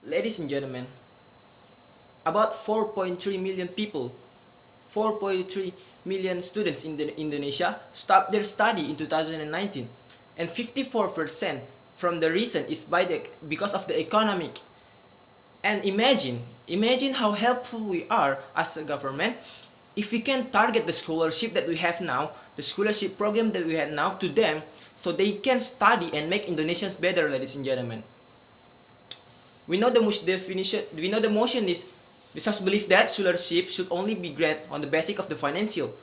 Ladies and gentlemen, about 4.3 million people, 4.3 million students in Indonesia stopped their study in 2019, and 54% from the reason is because of the economic. And imagine how helpful we are as a government if we can target the scholarship that we have now, the scholarship program that we have now to them, so they can study and make Indonesians better, ladies and gentlemen. We know the definition. We know the motion is the source belief that scholarship should only be granted on the basis of the financial.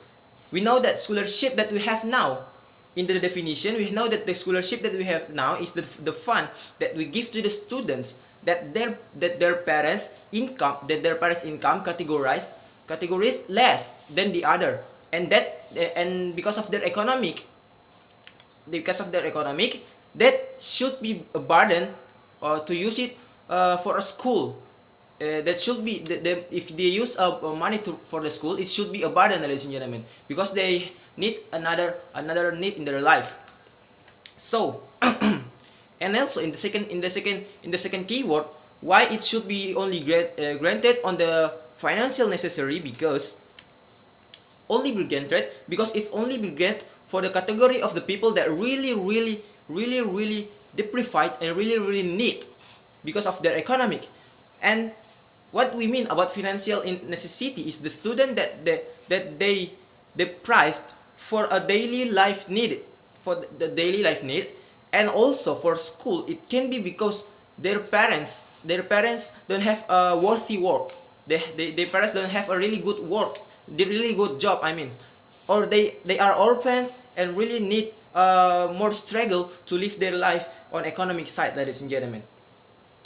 We know that scholarship that we have now, in the definition, we know that the scholarship that we have now is the fund that we give to the students that their parents' income categorized less than the other, and because of their economic, that should be a burden to use it for a school. That should be if they use money for the school, it should be a burden, ladies and gentlemen, because they need another need in their life. So and also in the second keyword, why it should be only granted on the financial necessary, because it's only be granted for the category of the people that really deprived and really need because of their economic. And what we mean about financial necessity is the student that they deprived for a daily life need, and also for school. It can be because their parents don't have a worthy work. Their parents don't have a really good work, the really good job, I mean, or they are orphans and really need more struggle to live their life on economic side, ladies and gentlemen.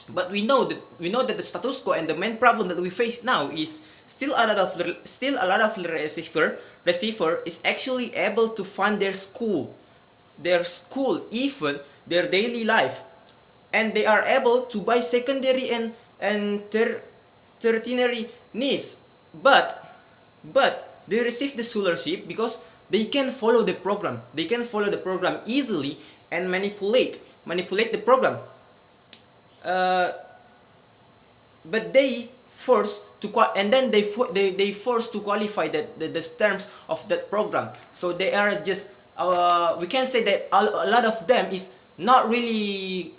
But we know that the status quo and the main problem that we face now is still a lot of receiver is actually able to fund their school, even their daily life, and they are able to buy secondary and tertiary needs, but they receive the scholarship because they can follow the program. They can follow the program easily and manipulate the program. But they forced to they forced to qualify the terms of that program. So they are just we can say that a lot of them is not really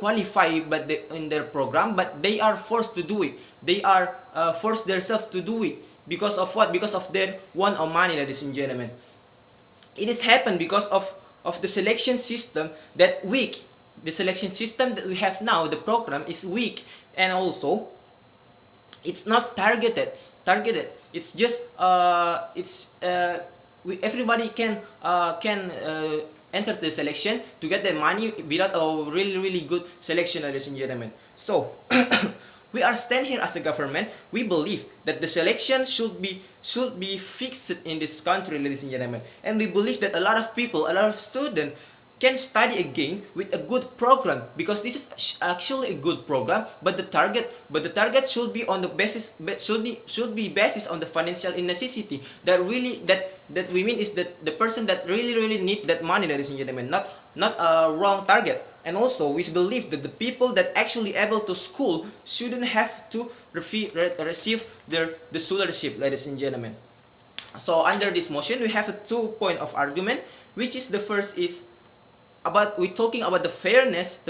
qualified but in their program, but they are forced to do it. They are forced themselves to do it because of what? Because of their want of money, ladies and gentlemen. It has happened because of the selection system that weak. The selection system that we have now, the program is weak, and also it's not targeted. It's just everybody can enter the selection to get the money without a really good selection, ladies and gentlemen. So we are stand here as a government. We believe that the selection should be fixed in this country, ladies and gentlemen, and we believe that a lot of people, a lot of students can study again with a good program, because this is actually a good program, but the target should be on the basis should be basis on the financial necessity that we mean is that the person that really need that money, ladies and gentlemen, not a wrong target. And also we believe that the people that actually able to school shouldn't have to receive the scholarship, ladies and gentlemen. So under this motion we have a 2 point of argument, which is the first is we're talking about the fairness,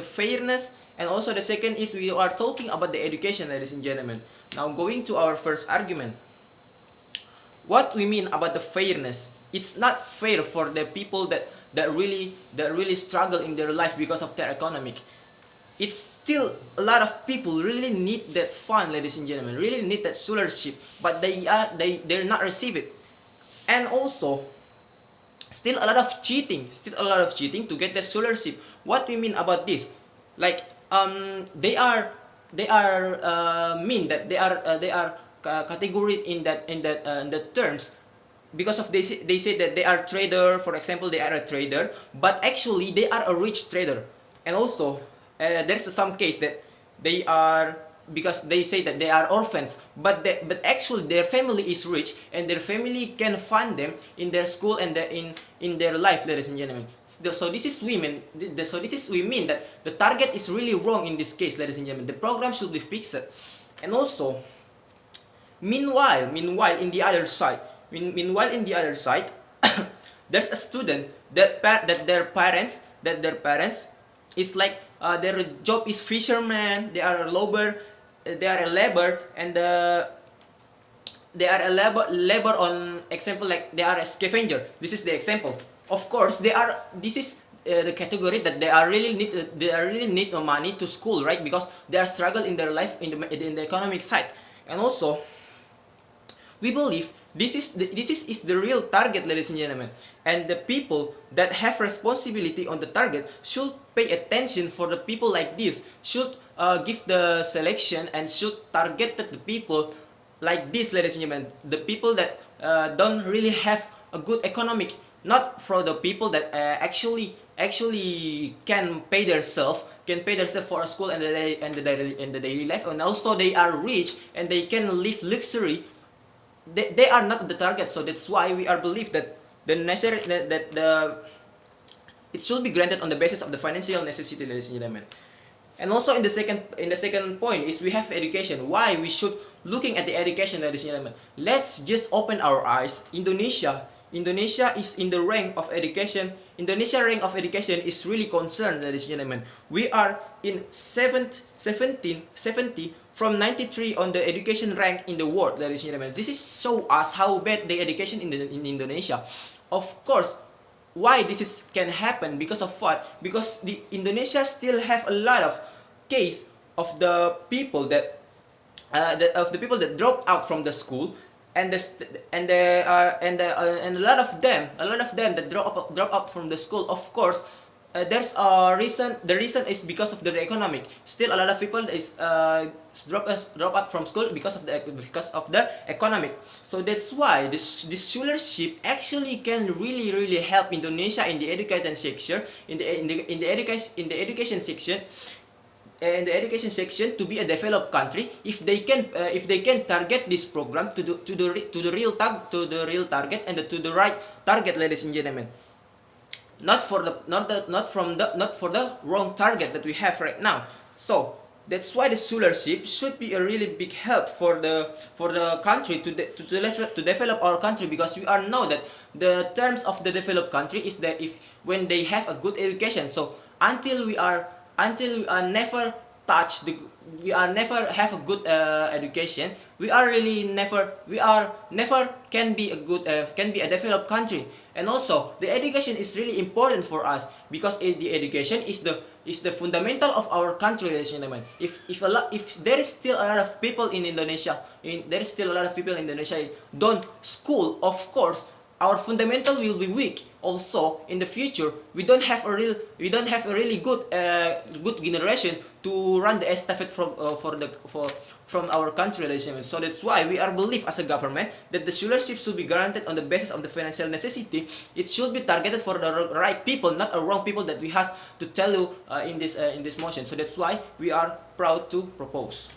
and also the second is we are talking about the education, ladies and gentlemen. Now going to our first argument, what we mean about the fairness. It's not fair for the people that really struggle in their life because of their economic. It's still a lot of people really need that fund, ladies and gentlemen, really need that scholarship, but they're not receive it. And also still a lot of cheating to get the scholarship. What we mean about this, like they are mean that they are categorized in that terms because of they say that they are trader, for example, they are a trader, but actually they are a rich trader. And also there's some case that they are because they say that they are orphans, but actually their family is rich and their family can fund them in their school and in their life, ladies and gentlemen. So this is women. So this is we mean that the target is really wrong in this case, ladies and gentlemen. The program should be fixed. And also, meanwhile in the other side, there's a student that their parents is like their job is fisherman, they are a labor, and they are a labor on example, like they are a scavenger. This is the example. Of course, this is the category that they really need money to school, right? Because they are struggle in their life in the economic side. And also, we believe this is the real target, ladies and gentlemen, and the people that have responsibility on the target should pay attention for the people like this, should give the selection and should target the people like this, ladies and gentlemen, the people that don't really have a good economic, not for the people that actually can pay themselves for a school and the daily life, and also they are rich and they can live luxury. They are not the target. So that's why we are believe that it should be granted on the basis of the financial necessity, ladies and gentlemen. And also in the second point is we have education. Why we should looking at the education, ladies and gentlemen? Let's just open our eyes. Indonesia is in the rank of education. Indonesia rank of education is really concerned, ladies and gentlemen. We are in 70 from 93 on the education rank in the world, ladies and gentlemen. This is show us how bad the education in Indonesia. Of course, why this can happen? Because of what? Because the Indonesia still have a lot of case of the people that dropped out from the school, and a lot of them that drop out from the school. Of course, there's a reason. The reason is because of the economic. Still, a lot of people is drop out from school because of the economic. So that's why this scholarship actually can really help Indonesia in the education section, in the education section to be a developed country if they can target this program to the real target and to the right target, ladies and gentlemen. Not for the wrong target that we have right now. So that's why the scholarship should be a really big help for the country to develop our country, because we are know that the terms of the developed country is that when they have a good education. So until we are never have a good education, we are never can be a developed country. And also the education is really important for us, because the education is the fundamental of our country, ladies and gentlemen. If there is still a lot of people in Indonesia, don't school, of course our fundamental will be weak. Also, in the future, we don't have a really good generation to run the estafette from our country, ladies and gentlemen. So that's why we are believe as a government that the scholarship should be granted on the basis of the financial necessity. It should be targeted for the right people, not the wrong people that we have to tell you in this motion. So that's why we are proud to propose.